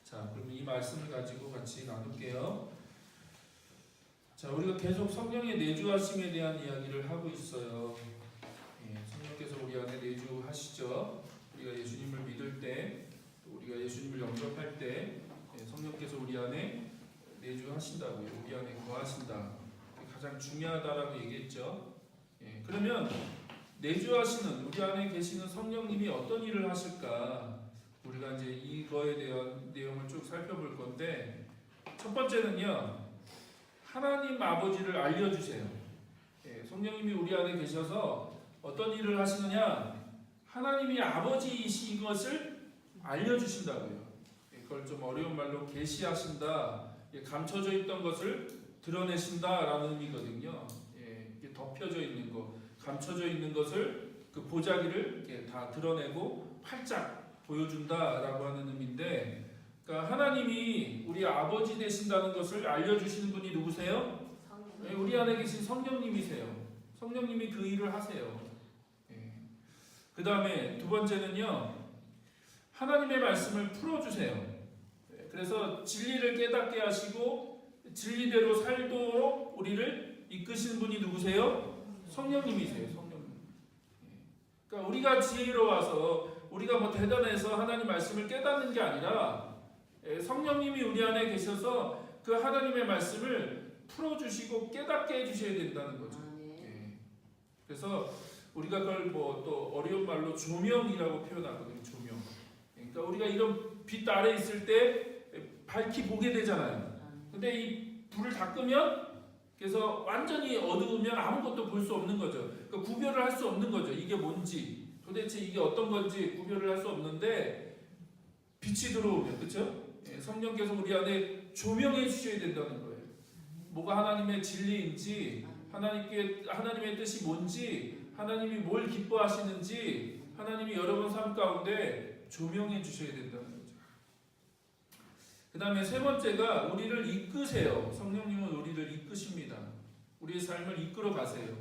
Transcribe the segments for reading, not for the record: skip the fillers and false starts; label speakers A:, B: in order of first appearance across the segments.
A: 자, 그럼 이 말씀을 가지고 같이 나눌게요. 자, 우리가 계속 성령의 내주하심에 대한 이야기를 하고 있어요. 성령께서 우리 안에 내주하시죠. 우리가 예수님을 믿을 때, 우리가 예수님을 영접할 때 성령께서 우리 안에 내주하신다고요. 우리 안에 거하신다. 가장 중요하다라고 얘기했죠. 그러면 내주하시는 우리 안에 계시는 성령님이 어떤 일을 하실까? 우리가 이제 이거에 대한 내용을 쭉 살펴볼 건데, 첫 번째는요, 하나님 아버지를 알려주세요. 성령님이 우리 안에 계셔서 어떤 일을 하시느냐? 하나님이 아버지이신 것을 알려주신다고요. 그걸 좀 어려운 말로 계시하신다, 감춰져 있던 것을 드러내신다라는 의미거든요. 이게 덮여져 있는 것, 감춰져 있는 것을 그 보자기를 다 드러내고 활짝 보여준다라고 하는 의미인데, 그러니까 하나님이 우리 아버지 되신다는 것을 알려주시는 분이 누구세요? 우리 안에 계신 성령님이세요. 성령님이 그 일을 하세요. 그 다음에 두 번째는요, 하나님의 말씀을 풀어주세요. 그래서 진리를 깨닫게 하시고 진리대로 살도록 우리를 이끄시는 분이 누구세요? 성령님이세요. 성령님. 그러니까 우리가 지혜로워서 우리가 뭐 대단해서 하나님 말씀을 깨닫는 게 아니라 성령님이 우리 안에 계셔서 그 하나님의 말씀을 풀어주시고 깨닫게 해주셔야 된다는 거죠. 그래서 우리가 그걸 뭐 또 어려운 말로 조명이라고 표현하거든요. 조명. 그러니까 우리가 이런 빛 아래 있을 때 밝히 보게 되잖아요. 근데 이 불을 다 끄면, 그래서 완전히 어두우면 아무것도 볼 수 없는 거죠. 그러니까 구별을 할 수 없는 거죠. 이게 뭔지, 도대체 이게 어떤 건지 구별을 할 수 없는데, 빛이 들어오면, 그렇죠? 성령께서 우리 안에 조명해 주셔야 된다는 거예요. 뭐가 하나님의 진리인지, 하나님의 뜻이 뭔지, 하나님이 뭘 기뻐하시는지, 하나님이 여러분 삶 가운데 조명해 주셔야 된다는 거죠. 그 다음에 세 번째가 우리를 이끄세요. 성령님은 우리를 이끄십니다. 우리의 삶을 이끌어 가세요.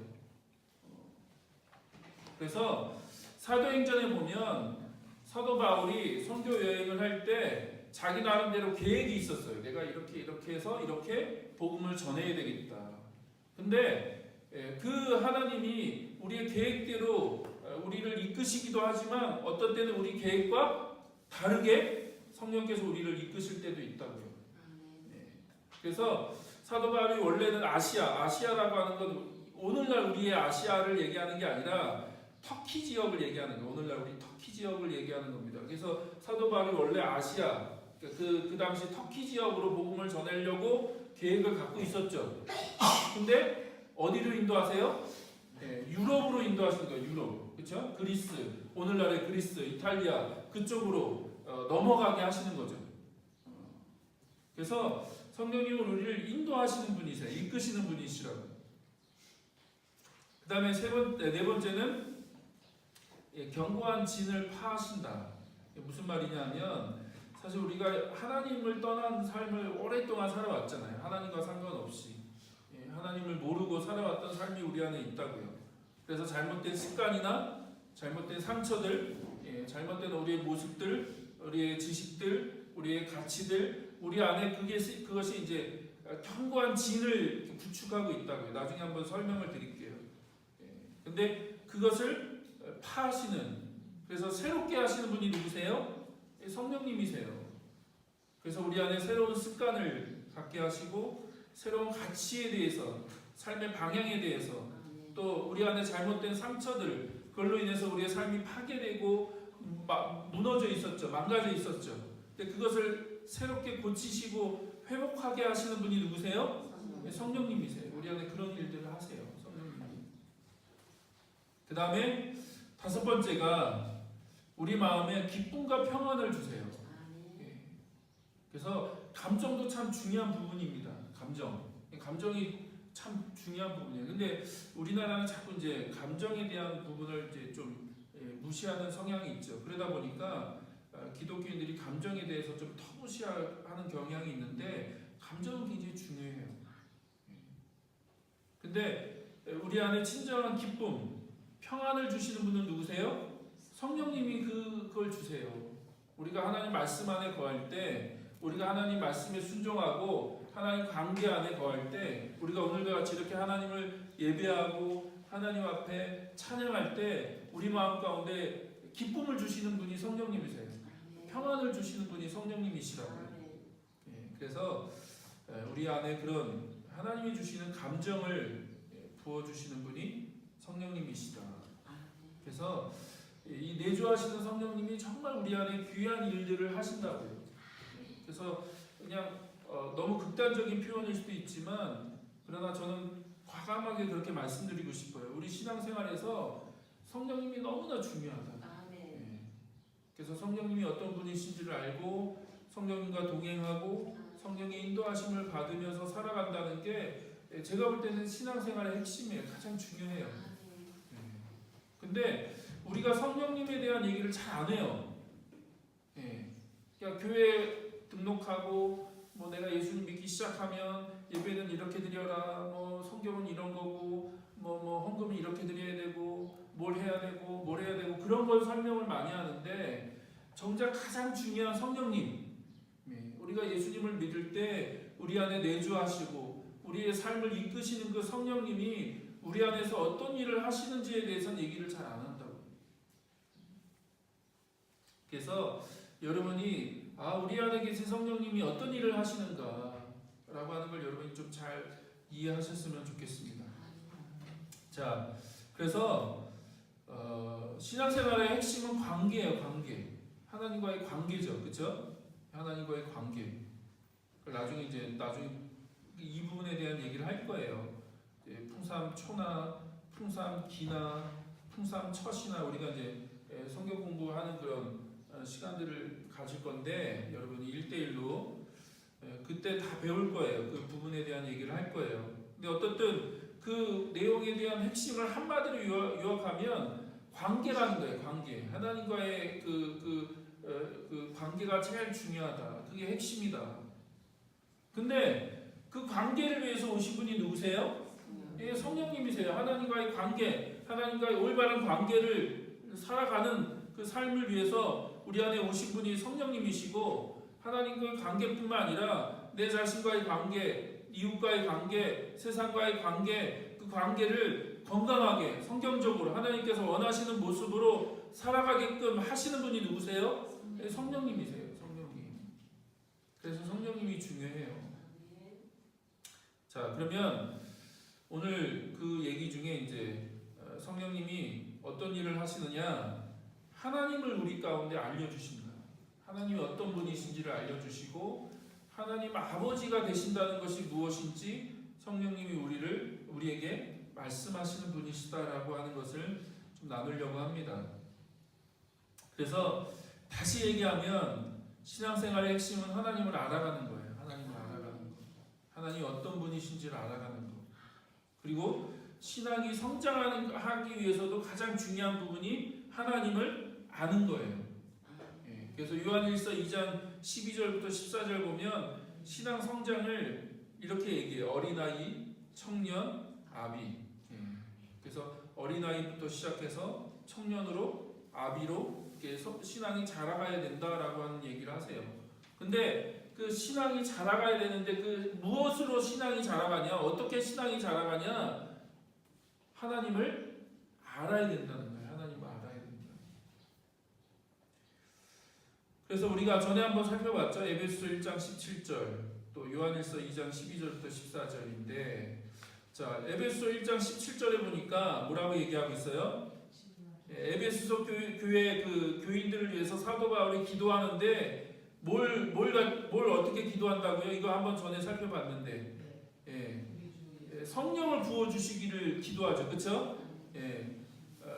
A: 그래서 사도행전에 보면 사도 바울이 선교 여행을 할 때 자기 나름대로 계획이 있었어요. 내가 이렇게 해서 이렇게 복음을 전해야 되겠다. 근데 그 하나님이 우리의 계획대로 우리를 이끄시기도 하지만 어떤 때는 우리 계획과 다르게 성령께서 우리를 이끄실 때도 있다고요. 그래서 사도 바울이 원래는 아시아라고 하는 건 오늘날 우리의 아시아를 얘기하는 게 아니라 터키 지역을 얘기하는 거예요. 오늘날 우리 터키 지역을 얘기하는 겁니다. 그래서 사도 바울이 원래 아시아, 그 당시 터키 지역으로 복음을 전하려고 계획을 갖고 있었죠. 근데 어디로 인도하세요? 유럽으로 인도하시는 거예요. 유럽, 그렇죠? 그리스, 오늘날의 그리스, 이탈리아 그쪽으로 넘어가게 하시는 거죠. 그래서 성령님은 우리를 인도하시는 분이세요. 이끄시는 분이시라고. 그 다음에 네 번째는 견고한 진을 파하신다. 무슨 말이냐면, 사실 우리가 하나님을 떠난 삶을 오랫동안 살아왔잖아요. 하나님과 상관없이 하나님을 모르고 살아왔던 삶이 우리 안에 있다고요. 그래서 잘못된 습관이나 잘못된 상처들, 잘못된 우리의 모습들, 우리의 지식들, 우리의 가치들, 우리 안에 그것이 이제 견고한 진을 구축하고 있다고요. 나중에 한번 설명을 드릴게요. 근데 그것을 파하시는, 그래서 새롭게 하시는 분이 누구세요? 성령님이세요. 그래서 우리 안에 새로운 습관을 갖게 하시고 새로운 가치에 대해서, 삶의 방향에 대해서, 또 우리 안에 잘못된 상처들, 그걸로 인해서 우리의 삶이 파괴되고 무너져 있었죠. 망가져 있었죠. 근데 그것을 새롭게 고치시고 회복하게 하시는 분이 누구세요? 성령님이세요. 우리 안에 그런 일들을 하세요. 성령님이. 그 다음에 다섯 번째가 우리 마음에 기쁨과 평안을 주세요. 그래서 감정도 참 중요한 부분입니다. 감정이 참 중요한 부분이에요. 근데 우리나라는 자꾸 이제 감정에 대한 부분을 이제 좀 무시하는 성향이 있죠. 그러다 보니까 기독교인들이 감정에 대해서 좀 터부시하는 경향이 있는데, 감정은 굉장히 중요해요. 근데 우리 안에 친절한 기쁨, 평안을 주시는 분은 누구세요? 성령님이 그걸 주세요. 우리가 하나님 말씀 안에 거할 때 우리가 하나님 말씀에 순종하고 하나님 관계 안에 거할 때 우리가 오늘과 같이 이렇게 하나님을 예배하고 하나님 앞에 찬양할 때 우리 마음 가운데 기쁨을 주시는 분이 성령님이세요. 평안을 주시는 분이 성령님이시라고요. 그래서 우리 안에 그런 하나님이 주시는 감정을 부어주시는 분이 성령님이시다. 그래서 이 내주하시는 성령님이 정말 우리 안에 귀한 일들을 하신다고요. 그래서 그냥 너무 극단적인 표현일 수도 있지만 그러나 저는 과감하게 그렇게 말씀드리고 싶어요. 우리 신앙생활에서 성령님이 너무나 중요하다. 그래서 성령님이 어떤 분이신지를 알고 성령님과 동행하고 성령의 인도하심을 받으면서 살아간다는 게 제가 볼 때는 신앙생활의 핵심이에요. 가장 중요해요. 근데 우리가 성령님에 대한 얘기를 잘 안 해요. 그러니까 교회 등록하고 뭐 내가 예수님 믿기 시작하면 예배는 이렇게 드려라, 뭐 성경은 이런 거고, 뭐 헌금은 이렇게 드려야 되고, 뭘 해야 되고 그런 걸 설명을 많이 하는데 정작 가장 중요한 성령님, 우리가 예수님을 믿을 때 우리 안에 내주하시고 우리의 삶을 이끄시는 그 성령님이 우리 안에서 어떤 일을 하시는지에 대해서는 얘기를 잘 안 한다고. 그래서 여러분이 우리 안에 계신 성령님이 어떤 일을 하시는가 라고 하는 걸 여러분이 좀 잘 이해하셨으면 좋겠습니다. 자, 그래서 신앙생활의 핵심은 관계예요. 관계. 하나님과의 관계죠. 그렇죠? 하나님과의 관계. 나중에 이 부분에 대한 얘기를 할 거예요. 풍삼초나 풍삼기나 풍삼처시나 우리가 이제 성경 공부하는 그런 시간들을 가질 건데 여러분이 1대1로 그때 다 배울 거예요. 그 부분에 대한 얘기를 할 거예요. 근데 어떻든 그 내용에 대한 핵심을 한마디로 요약하면 관계라는 거예요. 관계. 하나님과의 그 관계가 제일 중요하다. 그게 핵심이다. 근데 그 관계를 위해서 오신 분이 누구세요? 성령님이세요. 하나님과의 관계, 하나님과의 올바른 관계를 살아가는 그 삶을 위해서 우리 안에 오신 분이 성령님이시고 하나님과의 관계뿐만 아니라 내 자신과의 관계, 이웃과의 관계, 세상과의 관계, 그 관계를 건강하게 성경적으로 하나님께서 원하시는 모습으로 살아가게끔 하시는 분이 누구세요? 성령님이세요. 성령님. 그래서 성령님이 중요해요. 자, 그러면 오늘 그 얘기 중에 이제 성령님이 어떤 일을 하시느냐, 하나님을 우리 가운데 알려주신다. 하나님이 어떤 분이신지를 알려주시고 하나님 아버지가 되신다는 것이 무엇인지 성령님이 우리에게 말씀하시는 분이시다라고 하는 것을 좀 나누려고 합니다. 그래서 다시 얘기하면 신앙생활의 핵심은 하나님을 알아가는 거예요. 하나님을 알아가는 거. 하나님이 어떤 분이신지를 알아가는 거. 그리고 신앙이 성장하기 위해서도 가장 중요한 부분이 하나님을 아는 거예요. 그래서 요한일서 2장 12절부터 14절 보면 신앙 성장을 이렇게 얘기해요. 어린아이, 청년, 아비. 그래서 어린아이부터 시작해서 청년으로, 아비로 이렇게 신앙이 자라가야 된다라고 하는 얘기를 하세요. 근데 그 신앙이 자라가야 되는데 그 무엇으로 신앙이 자라가냐? 어떻게 신앙이 자라가냐? 하나님을 알아야 된다는 거예요. 하나님을 알아야 된다. 그래서 우리가 전에 한번 살펴봤죠. 에베소서 1장 17절, 또 요한일서 2장 12절부터 14절인데, 자, 에베소서 1장 17절에 보니까 뭐라고 얘기하고 있어요? 에베소서 교회 그 교인들을 위해서 사도 바울이 기도하는데 뭘 어떻게 기도한다고요? 이거 한번 전에 살펴봤는데, 성령을 부어 주시기를 기도하죠. 그렇죠?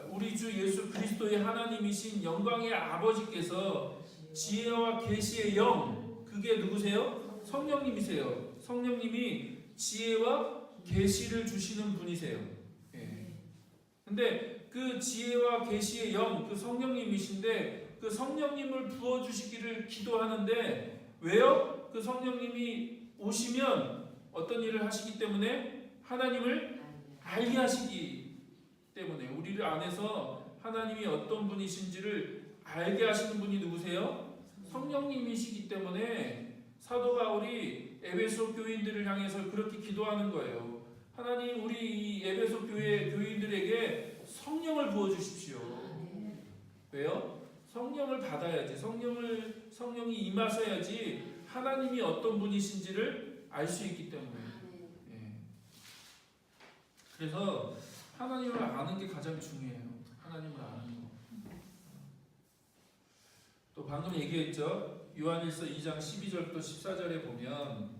A: 우리 주 예수 그리스도의 하나님이신 영광의 아버지께서 지혜와 계시의 영, 그게 누구세요? 성령님이세요. 성령님이 지혜와 계시를 주시는 분이세요. 근데 그 지혜와 계시의 영, 그 성령님이신데 그 성령님을 부어 주시기를 기도하는데 왜요? 그 성령님이 오시면 어떤 일을 하시기 때문에 하나님을 알게 하시기 때문에 우리를 안에서 하나님이 어떤 분이신지를 알게 하시는 분이 누구세요? 성령님이시기 때문에 사도 바울이 에베소 교인들을 향해서 그렇게 기도하는 거예요. 하나님, 우리 이 에베소 교회 교인들에게 성령을 부어 주십시오. 왜요? 성령을 받아야지. 성령이 임하셔야지 하나님이 어떤 분이신지를 알 수 있기 때문에. 예. 그래서 하나님을 아는 게 가장 중요해요. 하나님을 아는 거. 또 방금 얘기했죠. 요한일서 2장 12절부터 14절에 보면,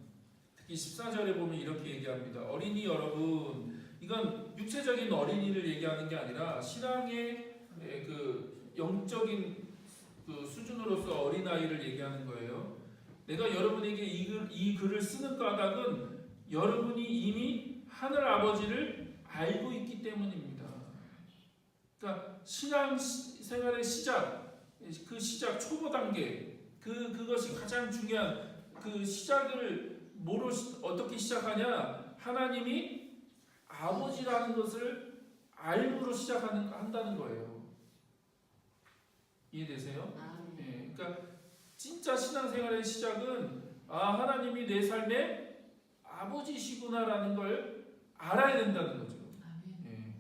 A: 특히 14절에 보면 이렇게 얘기합니다. 어린이 여러분, 이건 육체적인 어린이를 얘기하는 게 아니라 신앙의 그 영적인 그 수준으로서 어린아이를 얘기하는 거예요. 내가 여러분에게 이 글을 쓰는 까닭은 여러분이 이미 하늘 아버지를 알고 있기 때문입니다. 그러니까 신앙 생활의 시작, 그 시작 초보 단계, 그것이 가장 중요한 그 시작을 어떻게 시작하냐? 하나님이 아버지라는 것을 알므로 한다는 거예요. 이해되세요? 네, 그러니까 진짜 신앙생활의 시작은 하나님이 내 삶의 아버지시구나라는 걸 알아야 된다는 거죠. 네.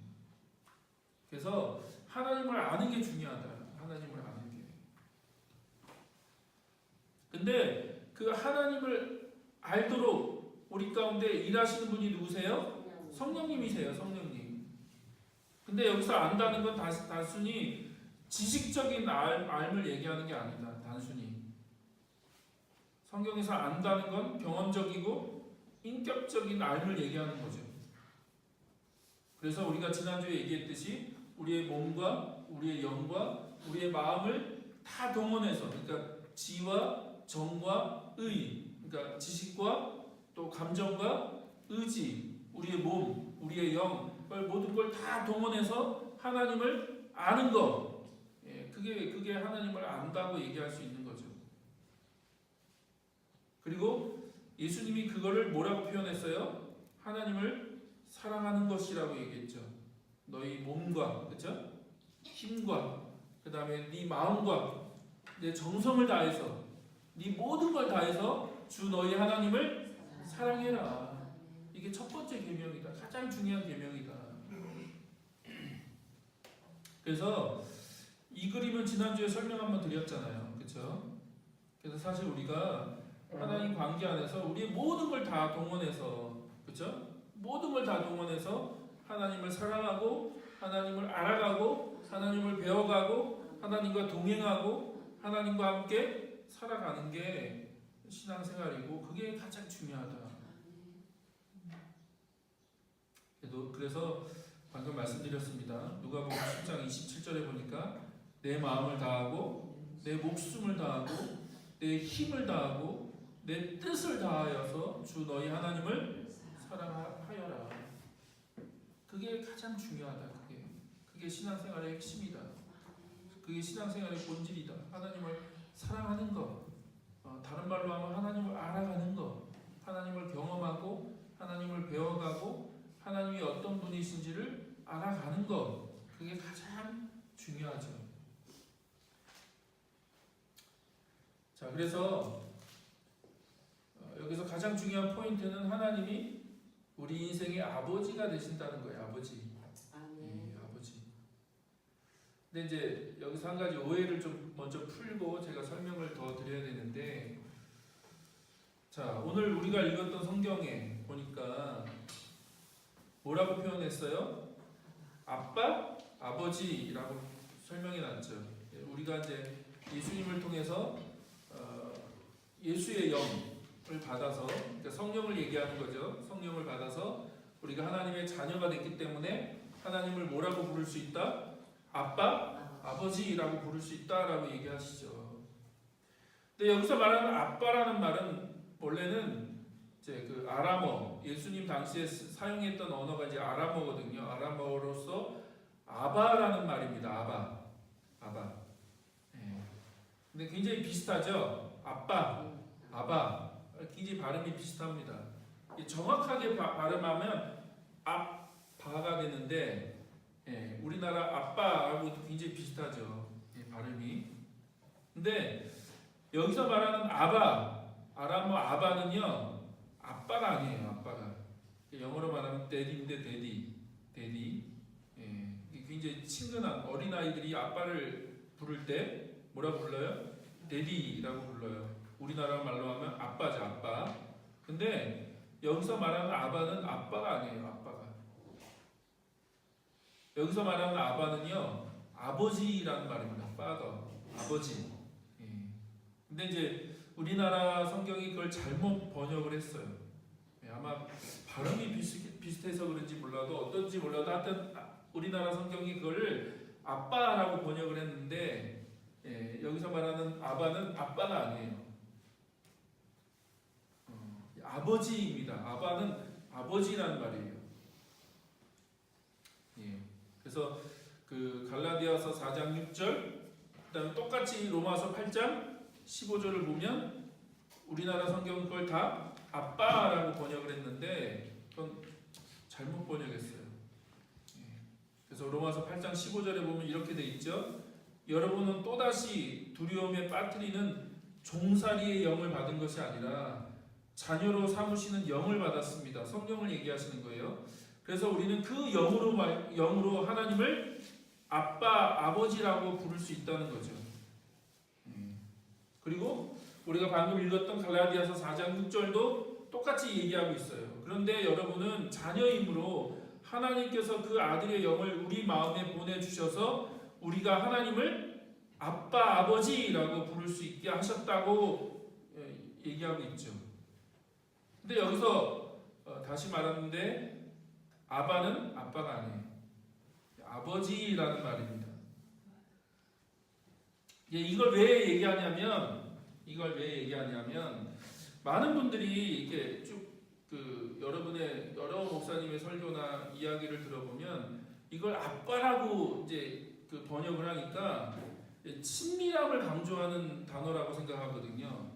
A: 그래서 하나님을 아는 게 중요하다. 하나님을 아는 게. 근데 그 하나님을 알도록 우리 가운데 일하시는 분이 누구세요? 성령님이세요. 성령님. 근데 여기서 안다는 건 단순히 지식적인 알을 얘기하는 게 아니다. 단순히. 성경에서 안다는 건 경험적이고 인격적인 알을 얘기하는 거죠. 그래서 우리가 지난주에 얘기했듯이 우리의 몸과 우리의 영과 우리의 마음을 다 동원해서, 그러니까 지와 정과 의, 그러니까 지식과 또 감정과 의지, 우리의 몸, 우리의 영, 모든 걸 다 동원해서 하나님을 아는 것. 그게 하나님을 안다고 얘기할 수 있는 거죠. 그리고 예수님이 그거를 뭐라고 표현했어요? 하나님을 사랑하는 것이라고 얘기했죠. 너희 몸과, 그렇죠? 힘과, 그 다음에 네 마음과 내 정성을 다해서, 네 모든 걸 다해서 주 너희 하나님을 사랑해라. 이게 첫 번째 계명이다. 가장 중요한 계명이다. 그래서 이 그림은 지난주에 설명 한번 드렸잖아요. 그렇죠? 그래서 사실 우리가 하나님 관계 안에서 우리의 모든 걸 다 동원해서, 그렇죠? 모든 걸 다 동원해서 하나님을 사랑하고 하나님을 알아가고 하나님을 배워가고 하나님과 동행하고 하나님과 함께 살아가는 게 신앙생활이고 그게 가장 중요하다. 그래서 방금 말씀드렸습니다. 누가복음 10장 27절에 보니까 내 마음을 다하고 내 목숨을 다하고 내 힘을 다하고 내 뜻을 다하여서 주 너희 하나님을 사랑하여라. 그게 가장 중요하다. 그게 신앙생활의 핵심이다. 그게 신앙생활의 본질이다. 하나님을 사랑하는 것. 다른 말로 하면 하나님을 알아가는 것. 하나님을 경험하고 하나님을 배워가고 하나님이 어떤 분이신지를 알아가는 것. 그게 가장 중요하죠. 자, 그래서 여기서 가장 중요한 포인트는 하나님이 우리 인생의 아버지가 되신다는 거예요. 아버지. 네, 아버지. 근데 이제 여기서 한 가지 오해를 좀 먼저 풀고 제가 설명을 더 드려야 되는데, 자, 오늘 우리가 읽었던 성경에 보니까 뭐라고 표현했어요? 아빠, 아버지라고 설명해 놨죠. 우리가 이제 예수님을 통해서 예수의 영을 받아서, 그러니까 성령을 얘기하는 거죠. 성령을 받아서 우리가 하나님의 자녀가 됐기 때문에 하나님을 뭐라고 부를 수 있다? 아빠, 아버지라고 부를 수 있다라고 얘기하시죠. 근데 여기서 말하는 아빠라는 말은 원래는 이제 그 아람어, 예수님 당시에 사용했던 언어가 이제 아람어거든요. 아람어로서 아바라는 말입니다. 아바. 네. 근데 굉장히 비슷하죠. 아빠, 아바. 굉장히 발음이 비슷합니다. 정확하게 발음하면 아바가 되는데, 우리나라 아빠하고도 굉장히 비슷하죠. 발음이. 근데 여기서 말하는 아람어 아바는요 아빠가 아니에요. 아빠가 영어로 말하면 daddy인데 daddy. 예, 이게 굉장히 친근한 어린 아이들이 아빠를 부를 때 뭐라고 불러요? daddy라고 불러요. 우리나라 말로 하면 아빠죠, 아빠. 근데 여기서 말하는 아바는 아빠가 아니에요. 아빠가. 여기서 말하는 아바는요 아버지라는 말입니다. father, 아버지. 예. 근데 이제 우리나라 성경이 그걸 잘못 번역을 했어요. 예, 아마 발음이 비슷해서 그런지 몰라도 어떤지 몰라도 하여튼 우리나라 성경이 그걸 아빠라고 번역을 했는데 예, 여기서 말하는 아바는 아빠가 아니에요. 아버지입니다. 아바는 아버지라는 말이에요. 예, 그래서 그 갈라디아서 4장 6절 그다음에 똑같이 로마서 8장 15절을 보면 우리나라 성경은 그걸 다 아빠라고 번역을 했는데 그건 잘못 번역했어요. 예. 그래서 로마서 8장 15절에 보면 이렇게 돼 있죠. 여러분은 또다시 두려움에 빠뜨리는 종살이의 영을 받은 것이 아니라 자녀로 삼으시는 영을 받았습니다. 성령을 얘기하시는 거예요. 그래서 우리는 그 영으로 하나님을 아빠, 아버지라고 부를 수 있다는 거죠. 그리고 우리가 방금 읽었던 갈라디아서 4장 6절도 똑같이 얘기하고 있어요. 그런데 여러분은 자녀이므로 하나님께서 그 아들의 영을 우리 마음에 보내주셔서 우리가 하나님을 아빠, 아버지라고 부를 수 있게 하셨다고 얘기하고 있죠. 근데 여기서 다시 말하는데 아바는 아빠가 아니에요. 아버지라는 말입니다. 이걸 왜 얘기하냐면 많은 분들이 이렇게 쭉 그 여러분의 여러 목사님의 설교나 이야기를 들어보면 이걸 아빠라고 이제 그 번역을 하니까 친밀함을 강조하는 단어라고 생각하거든요.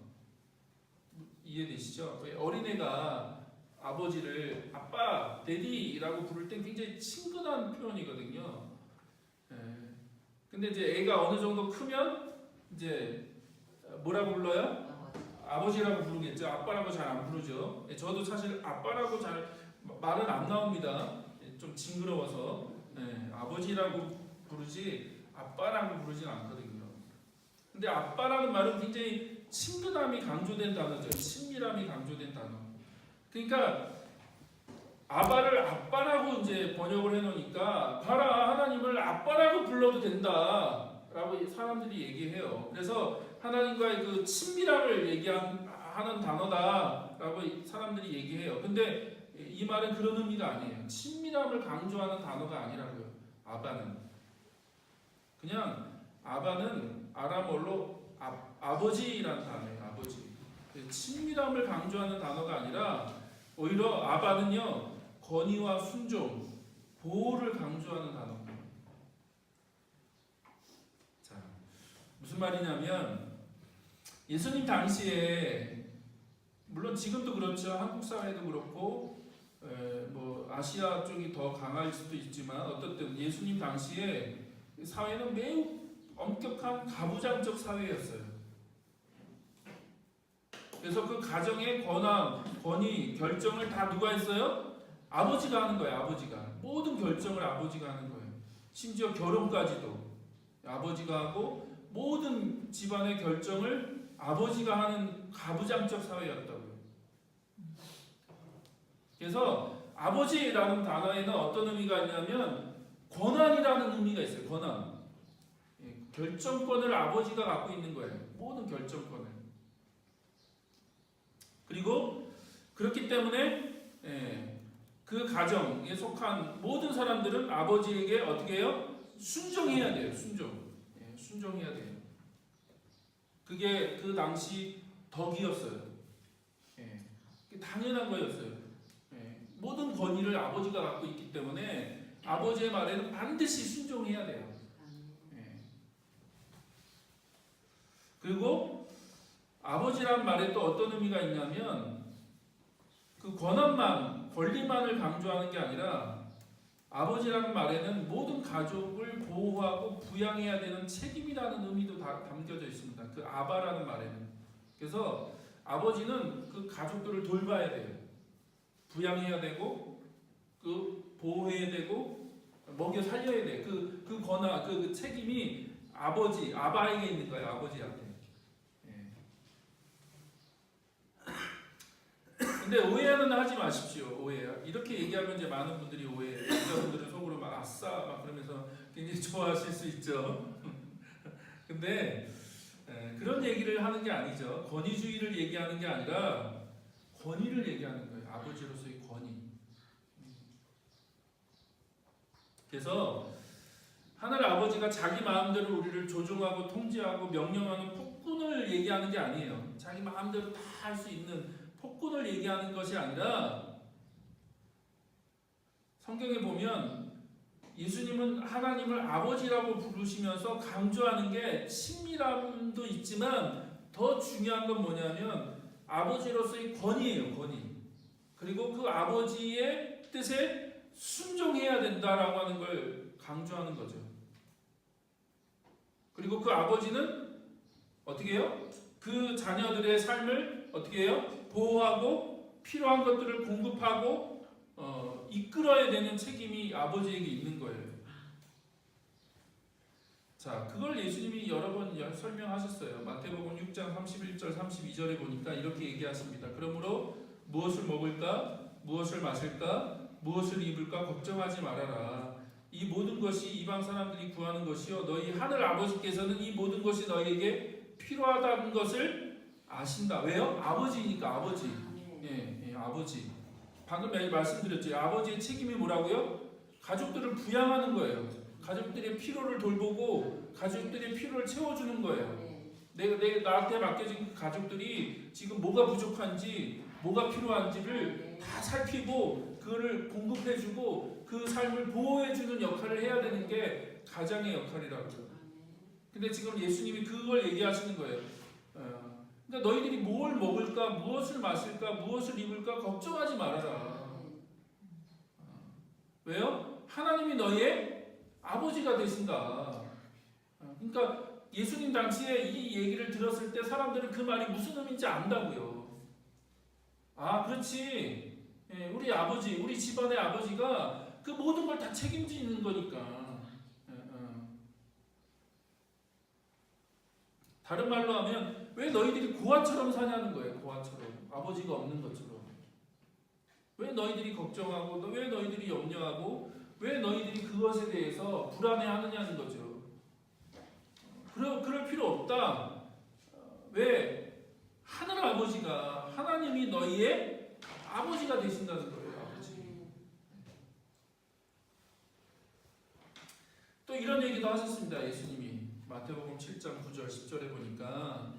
A: 이해되시죠? 어린애가 아버지를 아빠, 데디라고 부를 땐 굉장히 친근한 표현이거든요. 근데 이제 애가 어느 정도 크면 이제 뭐라고 불러요? 아버지라고 부르겠죠. 아빠라고 잘 안 부르죠. 저도 사실 아빠라고 잘 말은 안 나옵니다. 좀 징그러워서 아버지라고 부르지 아빠라고 부르진 않거든요. 근데 아빠라는 말은 굉장히 친근함이 강조된 단어죠. 친밀함이 강조된 단어. 그러니까 아바를 아빠라고 이제 번역을 해놓으니까 봐라 하나님을 아빠라고 불러도 된다라고 사람들이 얘기해요. 그래서 하나님과의 그 친밀함을 얘기하는 단어다라고 사람들이 얘기해요. 근데 이 말은 그런 의미가 아니에요. 친밀함을 강조하는 단어가 아니라고요. 아바는 그냥 아바는 아람어로 아버지라는 단어예요. 아버지. 친밀함을 강조하는 단어가 아니라 오히려 아바는요 권위와 순종, 보호를 강조하는 단어입니다. 자, 무슨 말이냐면 예수님 당시에 물론 지금도 그렇죠. 한국 사회도 그렇고 뭐 아시아 쪽이 더 강할 수도 있지만 어떻든 예수님 당시에 사회는 매우 엄격한 가부장적 사회였어요. 그래서 그 가정의 권한, 권위, 결정을 다 누가 했어요? 아버지가 하는 거예요. 아버지가 모든 결정을 아버지가 하는 거예요. 심지어 결혼까지도 아버지가 하고 모든 집안의 결정을 아버지가 하는 가부장적 사회였다고요. 그래서 아버지라는 단어에는 어떤 의미가 있냐면 권한이라는 의미가 있어요. 권한. 결정권을 아버지가 갖고 있는 거예요. 모든 결정권을. 그리고 그렇기 때문에 그 가정에 속한 모든 사람들은 아버지에게 어떻게 해요? 순종해야 돼요. 순종해야 돼요. 그게 그 당시 덕이었어요. 당연한 거였어요. 모든 권위를 아버지가 갖고 있기 때문에 아버지의 말에는 반드시 순종해야 돼요. 그리고 아버지란 말에 또 어떤 의미가 있냐면 그 권리만을 강조하는 게 아니라 아버지라는 말에는 모든 가족을 보호하고 부양해야 되는 책임이라는 의미도 다 담겨져 있습니다. 그 아바라는 말에는. 그래서 아버지는 그 가족들을 돌봐야 돼요. 부양해야 되고 그 보호해야 되고 먹여 살려야 돼. 그 권한, 그 책임이 아바에게 있는 거예요. 아버지한테. 예. 근데 오해는 하지 마십시오. 오해. 이렇게 얘기하면 이제 많은 분들이 오해해요. 여자분들은 속으로 막 아싸 막 그러면서 굉장히 좋아하실 수 있죠. 근데 그런 얘기를 하는 게 아니죠. 권위주의를 얘기하는 게 아니라 권위를 얘기하는 거예요. 아버지로서의 권위. 그래서 하늘 아버지가 자기 마음대로 우리를 조종하고 통제하고 명령하는 폭군을 얘기하는 게 아니에요. 자기 마음대로 다 할 수 있는 폭군을 얘기하는 것이 아니라 성경에 보면 예수님은 하나님을 아버지라고 부르시면서 강조하는 게 친밀함도 있지만 더 중요한 건 뭐냐면 아버지로서의 권위예요. 권위. 그리고 그 아버지의 뜻에 순종해야 된다라고 하는 걸 강조하는 거죠. 그리고 그 아버지는 어떻게 해요? 그 자녀들의 삶을 어떻게 해요? 보호하고 필요한 것들을 공급하고 이끌어야 되는 책임이 아버지에게 있는 거예요. 자, 그걸 예수님이 여러 번 설명하셨어요. 마태복음 6장 31절 32절에 보니까 이렇게 얘기하십니다. 그러므로 무엇을 먹을까? 무엇을 마실까? 무엇을 입을까? 걱정하지 말아라. 이 모든 것이 이방 사람들이 구하는 것이요 너희 하늘 아버지께서는 이 모든 것이 너희에게 필요하다는 것을 아신다. 왜요? 아버지니까 아버지. 예, 아버지. 방금 말씀드렸죠. 아버지의 책임이 뭐라고요? 가족들을 부양하는 거예요. 가족들의 필요를 돌보고 가족들의 필요를 채워주는 거예요. 나한테 맡겨진 가족들이 지금 뭐가 부족한지 뭐가 필요한지를 다 살피고 그거를 공급해주고 그 삶을 보호해주는 역할을 해야 되는 게 가장의 역할이라고요. 근데 지금 예수님이 그걸 얘기하시는 거예요. 그러니까 너희들이 뭘 먹을까, 무엇을 마실까, 무엇을 입을까 걱정하지 말아라. 왜요? 하나님이 너희의 아버지가 되신다. 그러니까 예수님 당시에 이 얘기를 들었을 때 사람들은 그 말이 무슨 의미인지 안다고요. 아, 그렇지. 우리 아버지, 우리 집안의 아버지가 그 모든 걸 다 책임지는 거니까. 다른 말로 하면 왜 너희들이 고아처럼 사냐는 거예요. 고아처럼. 아버지가 없는 것처럼. 왜 너희들이 걱정하고 왜 너희들이 염려하고 왜 너희들이 그것에 대해서 불안해하느냐는 거죠. 그럴 필요 없다. 왜? 하늘 아버지가 하나님이 너희의 아버지가 되신다는 거예요. 아버지. 또 이런 얘기도 하셨습니다. 예수님이 마태복음 7장 9절 10절에 보니까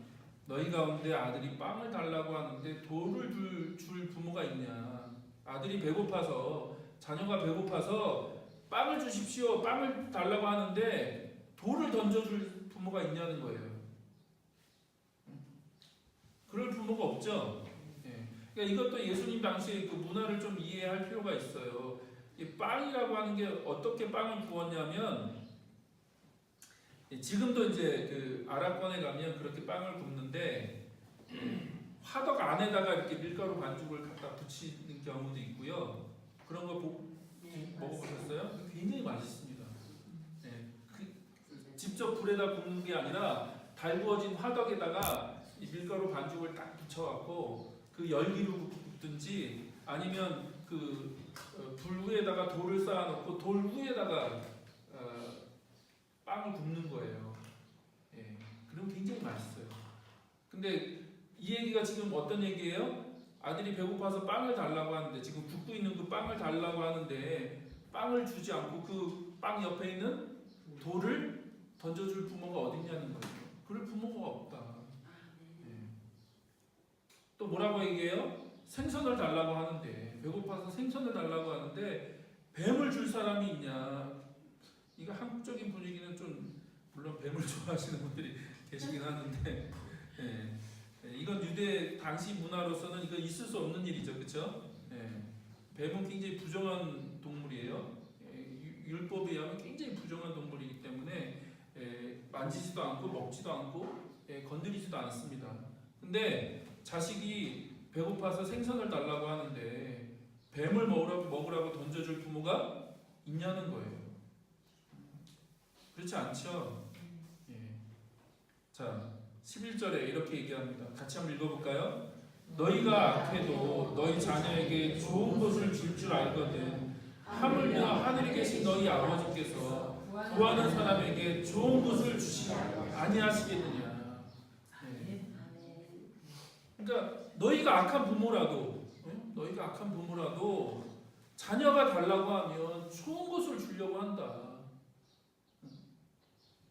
A: 너희 가운데 아들이 빵을 달라고 하는데 돌을 줄 부모가 있냐. 아들이 배고파서 자녀가 배고파서 빵을 주십시오. 빵을 달라고 하는데 돌을 던져줄 부모가 있냐는 거예요. 그럴 부모가 없죠. 그러니까 이것도 예수님 당시에 그 문화를 좀 이해할 필요가 있어요. 이 빵이라고 하는 게 어떻게 빵을 구웠냐면 지금도 이제 그 아랍권에 가면 그렇게 빵을 굽는데 화덕 안에다가 이렇게 밀가루 반죽을 갖다 붙이는 경우도 있고요. 그런 거 먹어보셨어요? 굉장히 맛있습니다. 직접 불에다 굽는 게 아니라 달구어진 화덕에다가 이 밀가루 반죽을 딱 붙여갖고 그 열기로 굽든지 아니면 그 불 위에다가 돌을 쌓아놓고 돌 위에다가 빵을 굽는 거예요. 그럼 굉장히 맛있어요. 근데 이 얘기가 지금 어떤 얘기예요? 아들이 배고파서 빵을 달라고 하는데 지금 굽고 있는 그 빵을 달라고 하는데 빵을 주지 않고 그 빵 옆에 있는 돌을 던져줄 부모가 어딨냐는 거죠. 그럴 부모가 없다. 또 뭐라고 얘기해요? 생선을 달라고 하는데 배고파서 생선을 달라고 하는데 뱀을 줄 사람이 있냐. 이거 한국적인 분위기는 좀 물론 뱀을 좋아하시는 분들이 계시긴 하는데 이건 유대 당시 문화로서는 이거 있을 수 없는 일이죠. 그렇죠? 뱀은 굉장히 부정한 동물이에요. 율법에 의하면 굉장히 부정한 동물이기 때문에 만지지도 않고 먹지도 않고 건드리지도 않습니다. 근데 자식이 배고파서 생선을 달라고 하는데 뱀을 먹으라고 던져줄 부모가 있냐는 거예요. 그렇지 않죠? 예. 자, 11절에 이렇게 얘기합니다. 같이 한번 읽어볼까요? 너희가 악해도 너희 자녀에게 좋은 것을 줄 줄 알거든 하물며 하늘에 계신 너희 아버지께서 구하는 사람에게 좋은 것을 주시지 아니하시겠느냐. 예. 그러니까 너희가 악한 부모라도 자녀가 달라고 하면 좋은 것을 주려고 한다.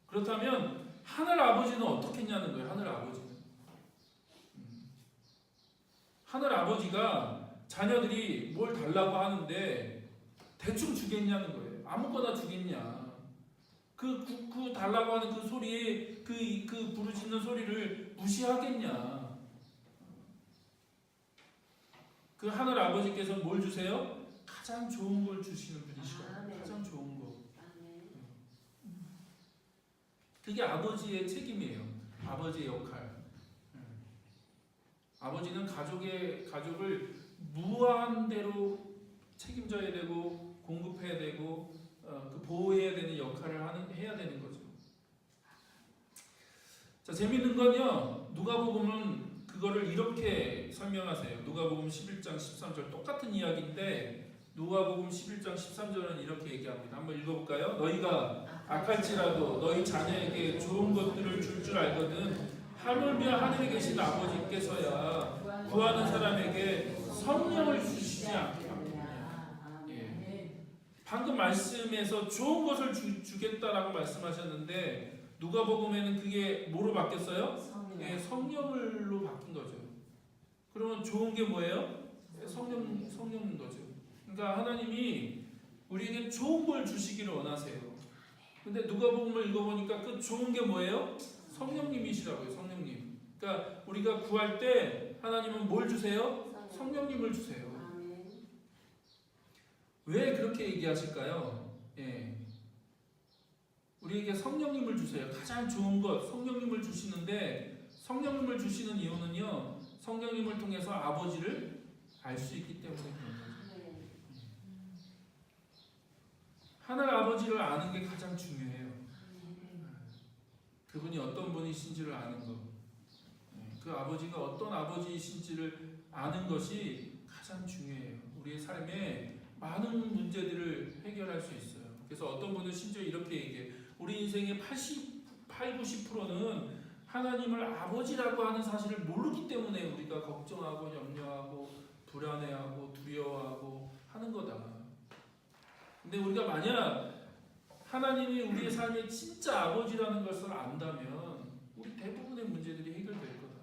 A: 그렇다면 하늘 아버지는 어떻게 했냐는 거예요. 하늘 아버지가 자녀들이 뭘 달라고 하는데 대충 주겠냐는 거예요. 아무거나 주겠냐. 그 달라고 하는 그 소리에 그 부르짖는 소리를 무시하겠냐. 그 하늘 아버지께서 뭘 주세요? 가장 좋은 걸 주시는 분이시거든요. 가장 좋은 거. 그게 아버지의 책임이에요. 아버지의 역할. 아버지는 가족을 무한대로 책임져야 되고 공급해야 되고 그 보호해야 되는 역할을 해야 되는 거죠. 자, 재밌는 건요. 누가복음은 그거를 이렇게 설명하세요. 누가복음 11장 13절 똑같은 이야기인데 누가복음 11장 13절은 이렇게 얘기합니다. 한번 읽어볼까요? 너희가 악할지라도 너희 자녀에게 좋은 것들을 줄 줄 알거든 하물며 하늘에 계신 아버지께서야 구하는 사람에게 성령을 주시지 않겠느냐. 예. 방금 말씀에서 좋은 것을 주겠다라고 말씀하셨는데 누가복음에는 그게 뭐로 바뀌었어요? 예, 성령으로 바뀐 거죠. 그러면 좋은 게 뭐예요? 성령인 거죠. 그러니까 하나님이 우리에게 좋은 걸 주시기를 원하세요. 근데 누가복음을 읽어보니까 그 좋은 게 뭐예요? 성령님이시라고요. 성령님. 그러니까 우리가 구할 때 하나님은 뭘 주세요? 성령님을 주세요. 왜 그렇게 얘기하실까요? 예. 우리에게 성령님을 주세요. 가장 좋은 것 성령님을 주시는데 성령님을 주시는 이유는요. 성령님을 통해서 아버지를 알 수 있기 때문에 그런 거죠. 하늘 아버지를 아는 게 가장 중요해요. 그분이 어떤 분이신지를 아는 것. 그 아버지가 어떤 아버지이신지를 아는 것이 가장 중요해요. 우리의 삶에 많은 문제들을 해결할 수 있어요. 그래서 어떤 분은 심지어 이렇게 얘기해요. 우리 인생의 90%는 하나님을 아버지라고 하는 사실을 모르기 때문에 우리가 걱정하고 염려하고 불안해하고 두려워하고 하는 거다. 근데 우리가 만약 하나님이 우리의 삶의 진짜 아버지라는 것을 안다면 우리 대부분의 문제들이 해결될 거다.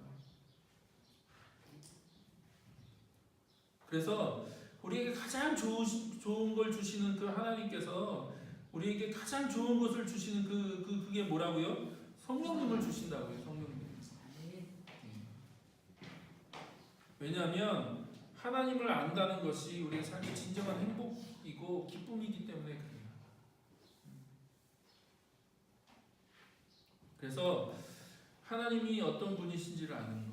A: 그래서 우리에게 가장 좋은 걸 주시는 그 하나님께서 우리에게 가장 좋은 것을 주시는 그게 뭐라고요? 성령님을 주신다고요. 성령님. 왜냐하면 하나님을 안다는 것이 우리의 삶의 진정한 행복이고 기쁨이기 때문에 그래요. 그래서 하나님이 어떤 분이신지를 아는 것,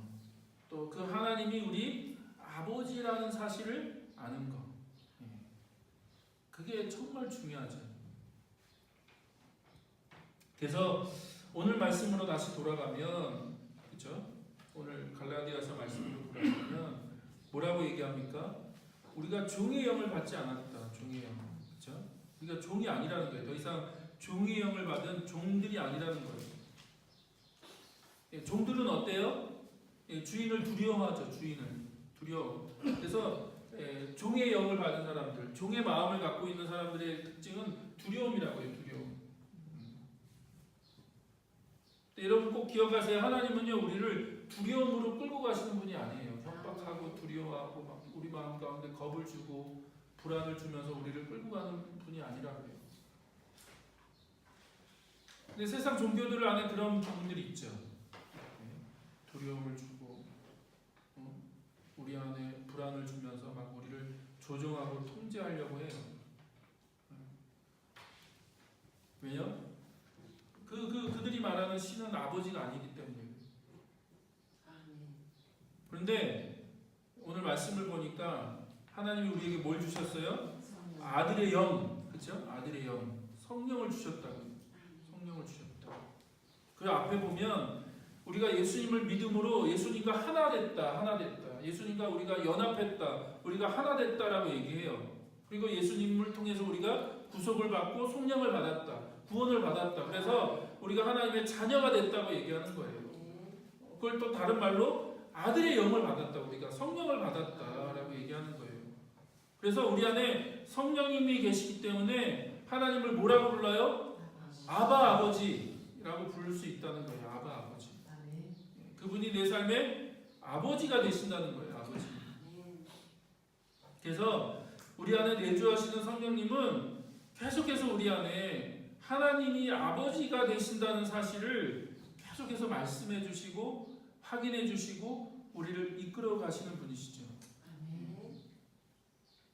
A: 또 그 하나님이 우리 아버지라는 사실을 아는 것, 그게 정말 중요하죠. 그래서 오늘 말씀으로 다시 돌아가면, 그렇죠? 오늘 갈라디아서 말씀으로 돌아가면 뭐라고 얘기합니까? 우리가 종의 영을 받지 않았다. 종의 영, 그렇죠? 우리가 종이 아니라는 거예요. 더 이상 종의 영을 받은 종들이 아니라는 거예요. 예, 종들은 어때요? 예, 주인을 두려워하죠. 주인을 두려워. 그래서 종의 영을 받은 사람들, 종의 마음을 갖고 있는 사람들의 특징은 두려움이라고 해요. 두려움. 여러분 꼭 기억하세요. 하나님은요 우리를 두려움으로 끌고 가시는 분이 아니에요. 협박하고 두려워하고 막 우리 마음 가운데 겁을 주고 불안을 주면서 우리를 끌고 가는 분이 아니라고 해요. 근데 세상 종교들 안에 그런 부분들이 있죠. 두려움을 주고 우리 안에 불안을 주면서 막 우리를 조종하고 통제하려고 해요. 왜요? 그들이 말하는 신은 아버지가 아니기 때문에. 그런데 오늘 말씀을 보니까 하나님이 우리에게 뭘 주셨어요? 아들의 영, 그렇죠? 아들의 영, 성령을 주셨다고. 성령을 주셨다. 그 앞에 보면 우리가 예수님을 믿음으로 예수님과 하나 됐다, 하나 됐다. 예수님과 우리가 연합했다, 우리가 하나 됐다라고 얘기해요. 그리고 예수님을 통해서 우리가 구속을 받고 속량을 받았다, 구원을 받았다. 그래서 우리가 하나님의 자녀가 됐다고 얘기하는 거예요. 그걸 또 다른 말로 아들의 영을 받았다, 우리가 성령을 받았다라고 얘기하는 거예요. 그래서 우리 안에 성령님이 계시기 때문에 하나님을 뭐라고 불러요? 아바 아버지라고 부를 수 있다는 거예요. 아바 아버지. 그분이 내 삶의 아버지가 되신다는 거예요. 아버지. 그래서 우리 안에 내주하시는 성령님은 계속해서 우리 안에 하나님이 아버지가 되신다는 사실을 계속해서 말씀해 주시고 확인해 주시고 우리를 이끌어 가시는 분이시죠.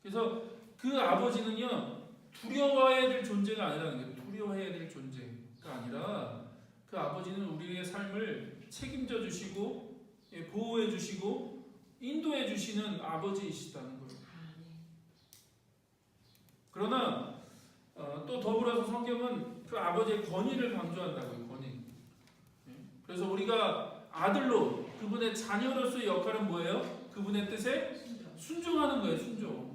A: 그래서 그 아버지는요, 두려워해야 될 존재가 아니라는 거예요. 두려워해야 될 존재가 아니라 그 아버지는 우리의 삶을 책임져 주시고 보호해 주시고 인도해 주시는 아버지이시다는 거예요. 그러나 또 더불어서 성경은 그 아버지의 권위를 강조한다고요. 권위. 그래서 우리가 아들로 그분의 자녀로서의 역할은 뭐예요? 그분의 뜻에 순종하는 거예요. 순종.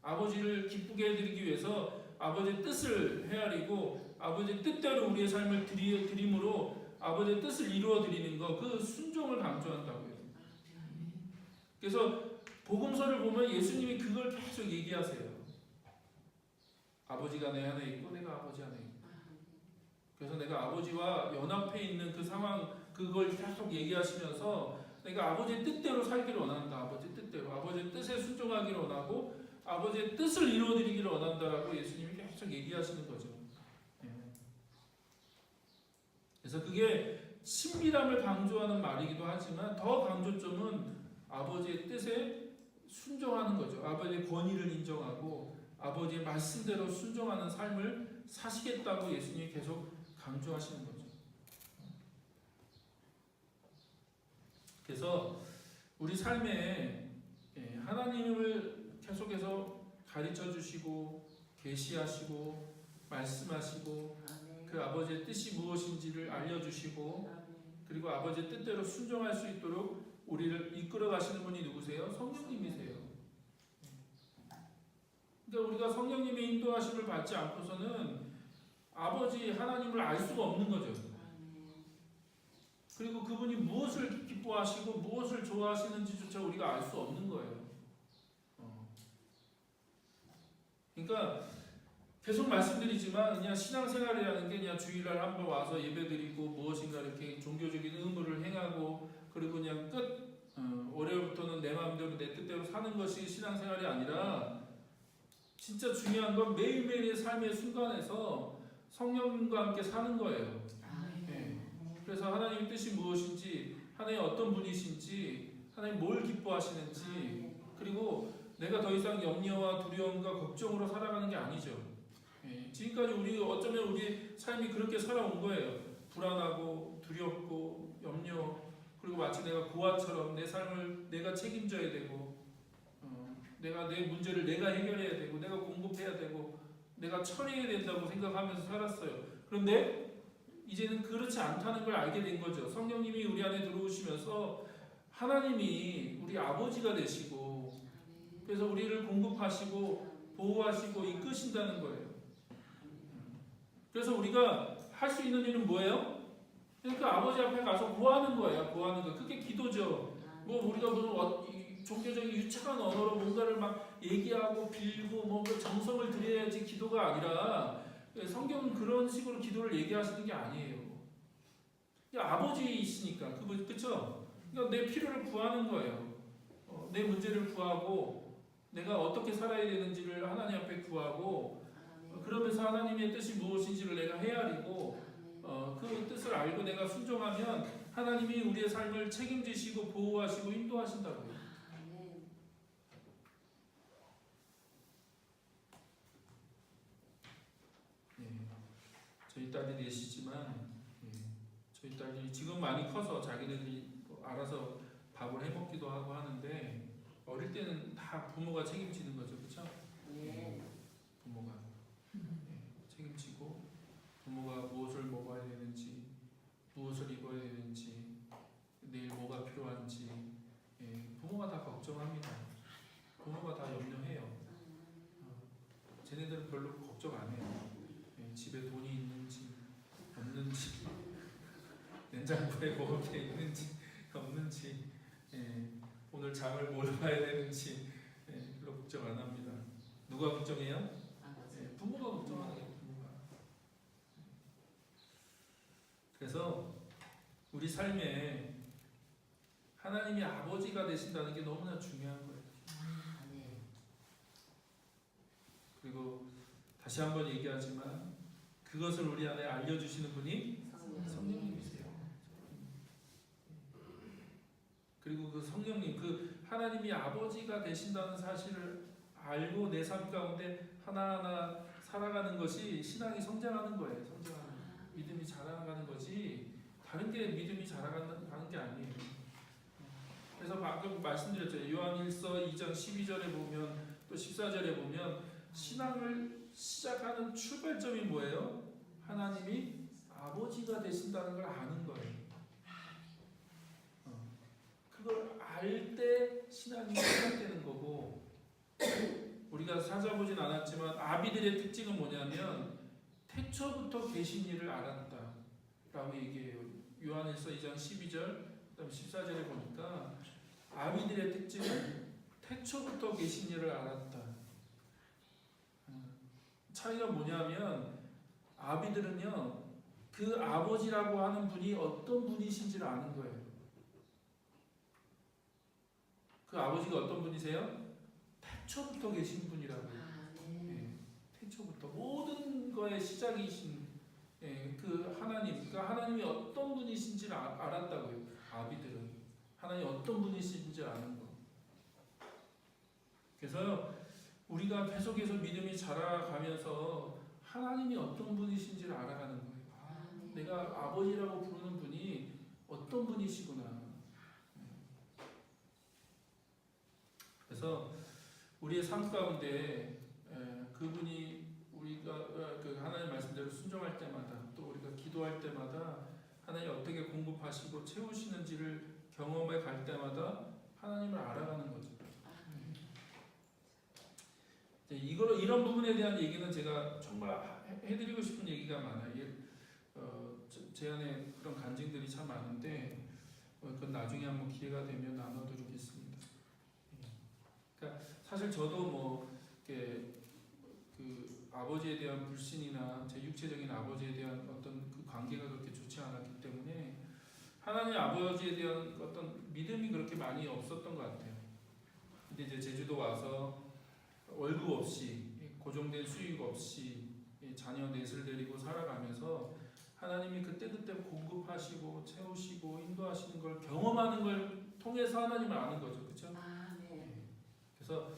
A: 아버지를 기쁘게 해드리기 위해서 아버지의 뜻을 헤아리고 아버지의 뜻대로 우리의 삶을 드림으로 아버지의 뜻을 이루어 드리는 거, 그 순종을 강조한다고요. 그래서 복음서를 보면 예수님이 그걸 계속 얘기하세요. 아버지가 내 안에 있고 내가 아버지 안에 있고. 그래서 내가 아버지와 연합해 있는 그 상황, 그걸 계속 얘기하시면서 내가 아버지의 뜻대로 살기를 원한다. 아버지의 뜻대로. 아버지의 뜻에 순종하기를 원하고 아버지의 뜻을 이루어드리기를 원한다라고 예수님이 계속 얘기하시는 거죠. 그래서 그게 친밀함을 강조하는 말이기도 하지만 더 강조점은 아버지의 뜻에 순종하는 거죠. 아버지의 권위를 인정하고 아버지의 말씀대로 순종하는 삶을 사시겠다고 예수님이 계속 강조하시는 거죠. 그래서 우리 삶에 하나님을 계속해서 가르쳐 주시고 계시하시고 말씀하시고 그 아버지의 뜻이 무엇인지를 알려주시고 그리고 아버지의 뜻대로 순종할 수 있도록 우리를 이끌어 가시는 분이 누구세요? 성령님이세요. 그러니까 우리가 성령님의 인도하심을 받지 않고서는 아버지 하나님을 알 수가 없는 거죠. 그리고 그분이 무엇을 기뻐하시고 무엇을 좋아하시는지조차 우리가 알 수 없는 거예요. 그러니까 계속 말씀드리지만 그냥 신앙생활이라는 게 그냥 주일날 한번 와서 예배드리고 무엇인가 이렇게 종교적인 의무를 행하고 그리고 그냥 끝 월요일부터는 내 마음대로 내 뜻대로 사는 것이 신앙생활이 아니라 진짜 중요한 건 매일매일의 삶의 순간에서 성령님과 함께 사는 거예요. 그래서 하나님의 뜻이 무엇인지 하나님 어떤 분이신지 하나님 뭘 기뻐하시는지 그리고 내가 더 이상 염려와 두려움과 걱정으로 살아가는 게 아니죠. 지금까지 우리 어쩌면 우리 삶이 그렇게 살아온 거예요. 불안하고 두렵고 염려 그리고 마치 내가 고아처럼 내 삶을 내가 책임져야 되고 내가 내 문제를 내가 해결해야 되고 내가 공급해야 되고 내가 처리해야 된다고 생각하면서 살았어요. 그런데 이제는 그렇지 않다는 걸 알게 된 거죠. 성령님이 우리 안에 들어오시면서 하나님이 우리 아버지가 되시고 그래서 우리를 공급하시고 보호하시고 이끄신다는 거예요. 그래서 우리가 할 수 있는 일은 뭐예요? 그러니까 아버지 앞에 가서 구하는 거예요. 구하는 거. 그게 기도죠. 뭐 우리가 무슨 종교적인 유창한 언어로 뭔가를 막 얘기하고 빌고 뭐 정성을 들여야지 기도가 아니라 성경은 그런 식으로 기도를 얘기하시는 게 아니에요. 아버지이시니까 그쵸? 그러니까 내 필요를 구하는 거예요. 내 문제를 구하고 내가 어떻게 살아야 되는지를 하나님 앞에 구하고 그러면서 하나님의 뜻이 무엇인지를 내가 헤아리고 그 뜻을 알고 내가 순종하면 하나님이 우리의 삶을 책임지시고 보호하시고 인도하신다고요. 저희 딸이 넷이지만 저희 딸이 지금 많이 커서 자기들이 알아서 밥을 해 먹기도 하고 하는데 어릴 때는 다 부모가 책임지는 거죠, 그렇죠?
B: 네.
A: 부모가 책임지고 부모가 무엇을 먹어야 되는지, 무엇을 입어야 되는지, 내일 뭐가 필요한지 부모가 다 걱정합니다. 부모가 다 염려해요. 쟤네들은 별로 걱정 안 해요. 집에 돈이 있는지 없는지, 냉장고에 먹을 게 있는지 없는지, 오늘 장을 뭘 봐야 되는지 별로 걱정 안 합니다. 누가 걱정해요? 부모가 걱정하는 거예요. 부모가. 그래서 우리 삶에 하나님이 아버지가 되신다는 게 너무나 중요한 거예요. 그리고 다시 한번 얘기하지만 그것을 우리 안에 알려주시는 분이 성령님이세요. 그리고 그 성령님, 그 하나님이 아버지가 되신다는 사실을 알고 내 삶 가운데 하나하나 살아가는 것이 신앙이 성장하는 거예요. 성장하는 거예요. 믿음이 자라나가는 거지 다른 게 믿음이 자라가는 게 아니에요. 그래서 방금 말씀드렸죠. 요한일서 2장 12절에 보면 또 14절에 보면 신앙을 시작하는 출발점이 뭐예요? 하나님이 아버지가 되신다는 걸 아는 거예요. 그걸 알 때 신앙이 시작되는 거고, 우리가 찾아보진 않았지만 아비들의 특징은 뭐냐면 태초부터 계신 이를 알았다 라고 얘기해요. 요한일서 2장 12절 그다음 14절에 보니까 아비들의 특징은 태초부터 계신 이를 알았다. 차이가 뭐냐면 아비들은요 그 아버지라고 하는 분이 어떤 분이신지를 아는 거예요. 그 아버지가 어떤 분이세요? 태초부터 계신 분이라고요. 태초부터 모든 거의 시작이신 그 하나님, 그러니까 하나님이 어떤 분이신지를 알았다고요. 아비들은 하나님 어떤 분이신지 아는 거. 그래서 우리가 계속해서 믿음이 자라가면서 하나님이 어떤 분이신지를 알아가는 거예요. 내가 아버지라고 부르는 분이 어떤 분이시구나. 그래서 우리의 삶 가운데 그분이 우리가 그 하나님 말씀대로 순종할 때마다 또 우리가 기도할 때마다 하나님 어떻게 공급하시고 채우시는지를 경험해 갈 때마다 하나님을 알아가는 거죠. 이런 부분에 대한 얘기는 제가 정말 해드리고 싶은 얘기가 많아요. 제 안에 그런 간증들이 참 많은데 그건 나중에 한번 기회가 되면 나눠드리겠습니다. 그러니까 사실 저도 뭐 이렇게 그 아버지에 대한 불신이나 제 육체적인 아버지에 대한 어떤 그 관계가 그렇게 좋지 않았기 때문에 하나님 아버지에 대한 어떤 믿음이 그렇게 많이 없었던 것 같아요. 근데 이제 제주도 와서 월급 없이 고정된 수익 없이 자녀 넷을 데리고 살아가면서 하나님이 그때그때 공급하시고 채우시고 인도하시는 걸 경험하는 걸 통해서 하나님을 아는 거죠. 그렇죠? 그래서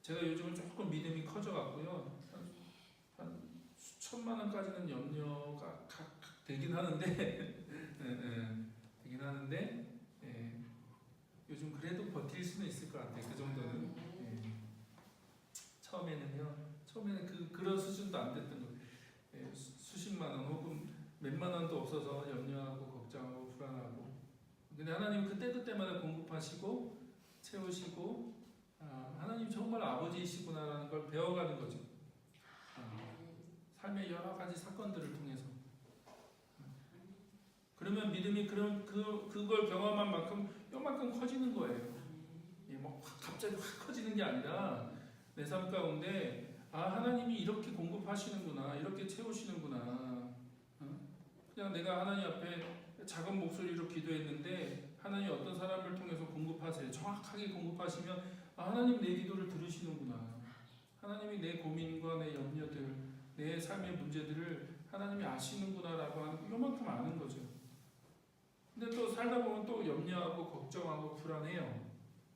A: 제가 요즘은 조금 믿음이 커져갔고요. 한 수천만 원까지는 염려가 되긴 하는데 되긴 하는데 요즘 그래도 버틸 수는 있을 것 같아요. 그 정도는. 처음에는 그런 수준도 안 됐던 거예요. 수십만 원 혹은 몇만 원도 없어서 염려하고 걱정하고 불안하고. 근데 하나님은 그때그때마다 공급하시고 채우시고 하나님 정말 아버지이시구나라는 걸 배워가는 거죠. 삶의 여러 가지 사건들을 통해서. 그러면 믿음이 그걸 경험한 만큼 요만큼 커지는 거예요. 뭐 갑자기 확 커지는 게 아니라 내 삶 가운데 하나님이 이렇게 공급하시는구나, 이렇게 채우시는구나. 그냥 내가 하나님 앞에 작은 목소리로 기도했는데 하나님 어떤 사람을 통해서 공급하세요. 정확하게 공급하시면 하나님 내 기도를 들으시는구나. 하나님이 내 고민과 내 염려들, 내 삶의 문제들을 하나님이 아시는구나라고 하는 요만큼 아는 거죠. 근데 또 살다 보면 또 염려하고 걱정하고 불안해요.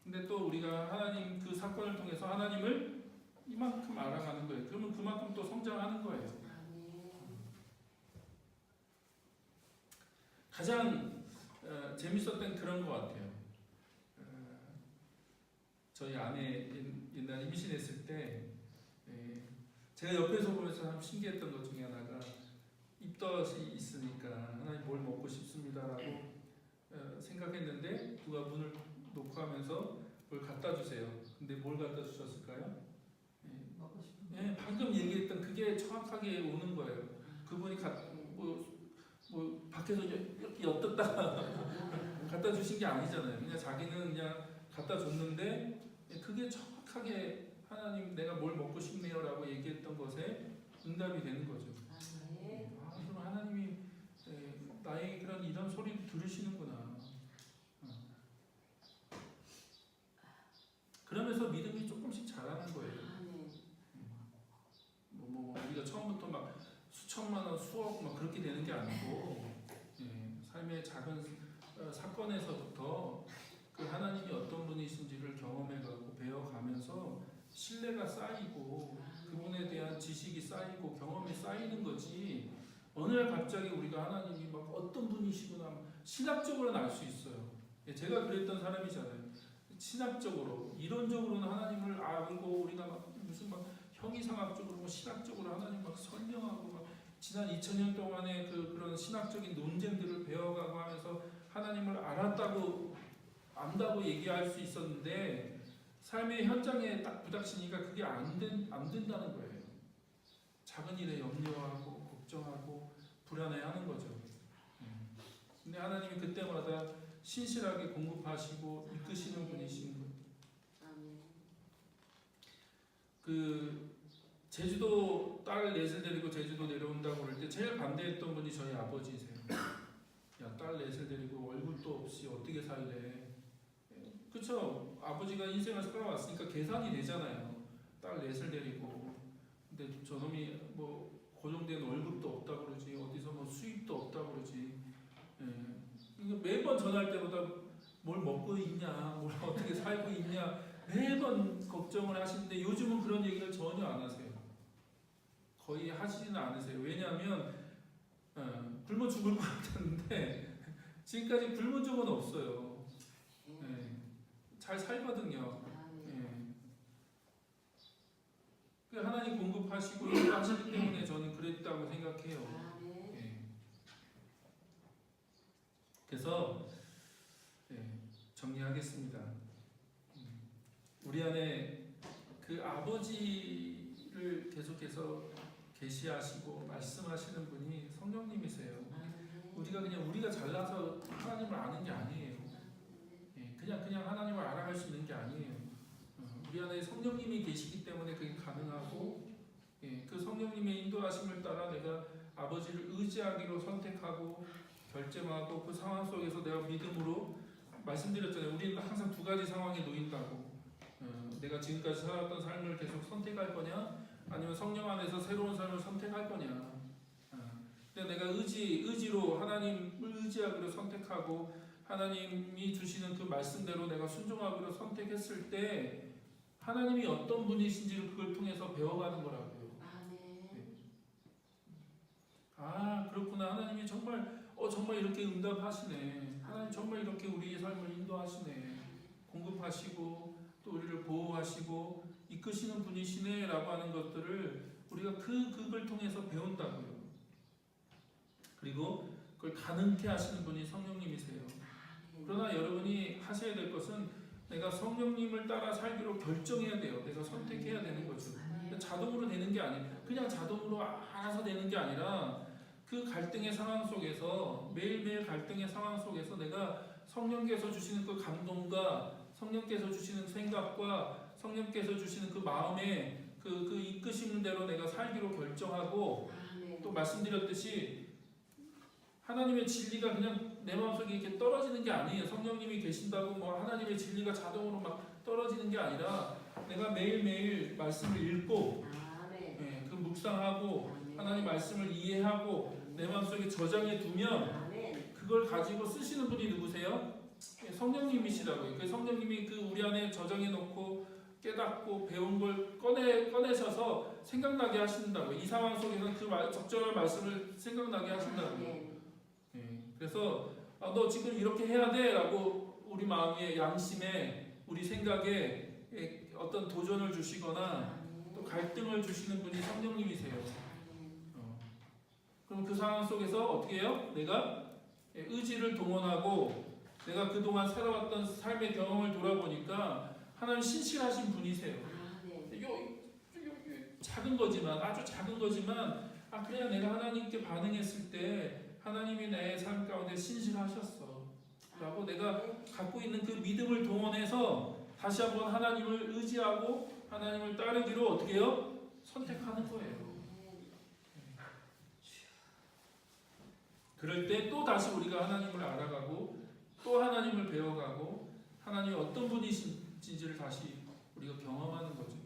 A: 근데 또 우리가 하나님 그 사건을 통해서 하나님을 이만큼 알아가는 거예요. 그러면 그만큼 또 성장하는 거예요. 가장 재밌었던 그런 것 같아요. 저희 아내 옛날에 임신했을 때 제가 옆에서 보면서 참 신기했던 것 중에 하나가 입덧이 있으니까 하나님 뭘 먹고 싶습니다라고 생각했는데 누가 문을 놓고 하면서 뭘 갖다 주세요. 근데 뭘 갖다 주셨을까요? 방금 얘기했던 그게 정확하게 오는 거예요. 그분이 뭐 밖에서 이렇게 엿듣다가 갖다 주신 게 아니잖아요. 그냥 자기는 그냥 갖다 줬는데 그게 정확하게 하나님 내가 뭘 먹고 싶네요라고 얘기했던 것에 응답이 되는 거죠. 그럼 하나님이 나의 이런 소리를 들으시는구나. 그러면서 믿음이 조금씩 자라는 거예요. 우리가 처음부터 막 수천만 원, 수억 막 그렇게 되는 게 아니고 삶의 작은 사건에서부터 그 하나님이 어떤 분이신지를 경험해가고 배워가면서 신뢰가 쌓이고 그분에 대한 지식이 쌓이고 경험이 쌓이는 거지. 어느 날 갑자기 우리가 하나님이 막 어떤 분이시구나 신학적으로는 알 수 있어요. 제가 그랬던 사람이잖아요. 신학적으로, 이론적으로는 하나님을 알고 우리가 막 무슨 막 형이상학적으로 신학적으로 하나님 막 설명하고 막 지난 2000년 동안의 그런 신학적인 논쟁들을 배워가고 하면서 하나님을 안다고 얘기할 수 있었는데 삶의 현장에 딱 부닥치니까 그게 안 된다는 거예요. 작은 일에 염려하고 걱정하고 불안해하는 거죠. 근데 하나님이 그때마다 신실하게 공급하시고 이끄시는 분이신 거예요. 제주도 딸 넷을 데리고 제주도 내려온다고 그럴 때 제일 반대했던 분이 저희 아버지세요. 야, 딸 넷을 데리고 얼굴도 없이 어떻게 살래? 그쵸? 아버지가 인생을 살아왔으니까 계산이 되잖아요. 딸 넷을 데리고. 근데 저놈이 뭐 고정된 월급도 없다고 그러지, 어디서 뭐 수입도 없다고 그러지. 매번 전화할 때마다 뭘 먹고 있냐, 뭘 어떻게 살고 있냐 매번 걱정을 하시는데 요즘은 그런 얘기를 전혀 안 하세요. 거의 하시지는 않으세요. 왜냐하면 굶어 죽을 것 같았는데 지금까지 굶은 적은 없어요. 잘 살거든요. 하나님 공급하시고 인도하시기 때문에 저는 그랬다고 생각해요. 그래서 정리하겠습니다. 우리 안에 그 아버지를 계속해서 계시하시고 말씀하시는 분이 성령님이세요. 우리가 잘나서 하나님을 아는 게 아니에요. 그냥 하나님을 알아갈 수 있는 게 아니에요. 우리 안에 성령님이 계시기 때문에 그게 가능하고, 그 성령님의 인도하심을 따라 내가 아버지를 의지하기로 선택하고 결정하고 그 상황 속에서 내가 믿음으로 말씀드렸잖아요. 우리는 항상 두 가지 상황에 놓인다고. 내가 지금까지 살았던 삶을 계속 선택할 거냐, 아니면 성령 안에서 새로운 삶을 선택할 거냐. 근데 내가 의지로 하나님을 의지하기로 선택하고 하나님이 주시는 그 말씀대로 내가 순종하기로 선택했을 때 하나님이 어떤 분이신지를 그걸 통해서 배워가는 거라고요. 그렇구나. 하나님이 정말 이렇게 응답하시네. 하나님 정말 이렇게 우리의 삶을 인도하시네. 공급하시고 또 우리를 보호하시고 이끄시는 분이시네 라고 하는 것들을 우리가 그걸 통해서 배운다고요. 그리고 그걸 가능케 하시는 분이 성령님이세요. 그러나 여러분이 하셔야 될 것은 내가 성령님을 따라 살기로 결정해야 돼요. 내가 선택해야 되는 거죠. 자동으로 되는 게 아니에요. 그냥 자동으로 알아서 되는 게 아니라 그 갈등의 상황 속에서, 매일매일 갈등의 상황 속에서 내가 성령께서 주시는 그 감동과 성령께서 주시는 생각과 성령께서 주시는 그 마음에 그 이끄시는 대로 내가 살기로 결정하고, 또 말씀드렸듯이 하나님의 진리가 그냥 내 마음속에 이렇게 떨어지는 게 아니에요. 성령님이 계신다고 뭐 하나님의 진리가 자동으로 막 떨어지는 게 아니라 내가 매일매일 말씀을 읽고 그 묵상하고 하나님 말씀을 이해하고 내 마음속에 저장해 두면 그걸 가지고 쓰시는 분이 누구세요? 성령님이시라고요. 그 성령님이 우리 안에 저장해 놓고 깨닫고 배운 걸 꺼내셔서 생각나게 하신다고요. 이 상황 속에서는 적절한 말씀을 생각나게 하신다고요. 그래서 너 지금 이렇게 해야 돼라고 우리 마음의 양심에 우리 생각에 어떤 도전을 주시거나 또 갈등을 주시는 분이 성령님이세요. 그럼 그 상황 속에서 어떻게 해요? 내가 의지를 동원하고 내가 그동안 살아왔던 삶의 경험을 돌아보니까 하나님 신실하신 분이세요. 작은 거지만 아주 작은 거지만 그래야 내가 하나님께 반응했을 때 하나님이 내 삶 가운데 신실하셨어 라고 내가 갖고 있는 그 믿음을 동원해서 다시 한번 하나님을 의지하고 하나님을 따르기로 어떻게 해요? 선택하는 거예요. 그럴 때 또 다시 우리가 하나님을 알아가고 또 하나님을 배워가고 하나님이 어떤 분이신지를 다시 우리가 경험하는 거죠.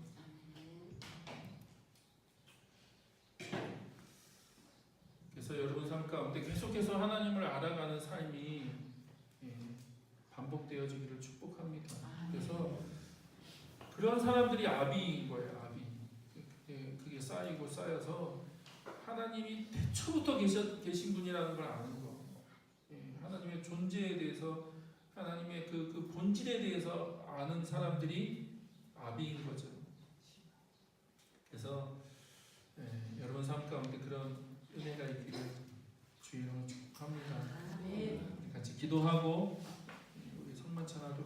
A: 그래서 여러분 삶 가운데 계속해서 하나님을 알아가는 삶이 반복되어지기를 축복합니다. 그래서 그런 사람들이 아비인 거예요. 아비. 그게 쌓이고 쌓여서 하나님이 태초부터 계신 분이라는 걸 아는 거. 하나님의 존재에 대해서 하나님의 그 본질에 대해서 아는 사람들이 아비인 거죠. 그래서 여러분 삶 가운데 그런 은혜가 있기를 주의 이름으로 축복합니다. 같이 기도하고